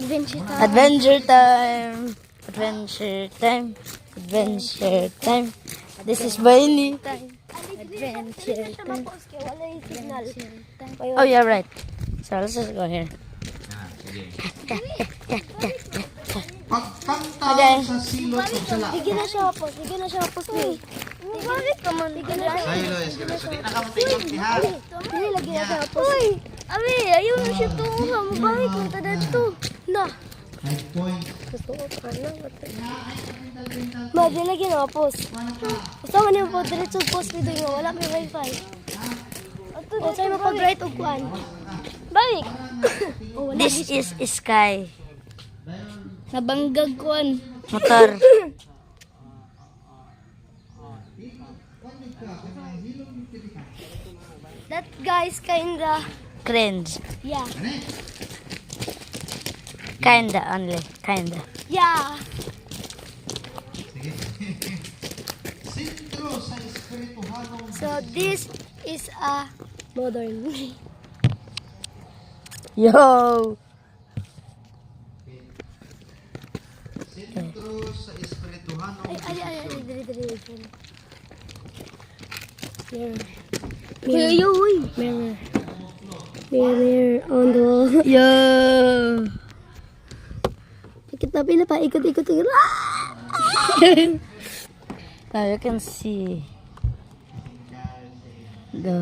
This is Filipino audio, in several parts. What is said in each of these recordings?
Adventure time. Adventure time. Adventure time. Adventure time. This is Bailey. Adventure time. Wala yung signal. Oh, yeah, right. So, let's just go here. Pagkanta Okay. sa silot o sala. Bigyan na siya hapos. Bigyan na siya hapos. Bakit ka man? Bigyan na siya. Ay, Lois, so di na ka matingin ni ha. Dili, lagi na siya hapos. Uy! Abi, ayaw na siya to. Mabalik mo ta dito. Na. 5 points. Gusto ko pa na. Ma, di lagi na hapos. Gusto mo niyo po, diretso post video nga. Wala may wifi. O, sa'yo mapag-right o kuan. Balik! This is Sky. Nabanggag kuan. Motor. That guy's kinda, Cringe. yeah. Kinda only. Kinda. Yeah. Sintro sa espirituhanong So this is a modern. Yo! sintro sa espirituhanong Ay, dali. Mirror. Uy. Mirror on the wall. Yo! Kita pila pa, ikot-ikot. Now you can see the...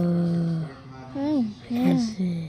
Can see.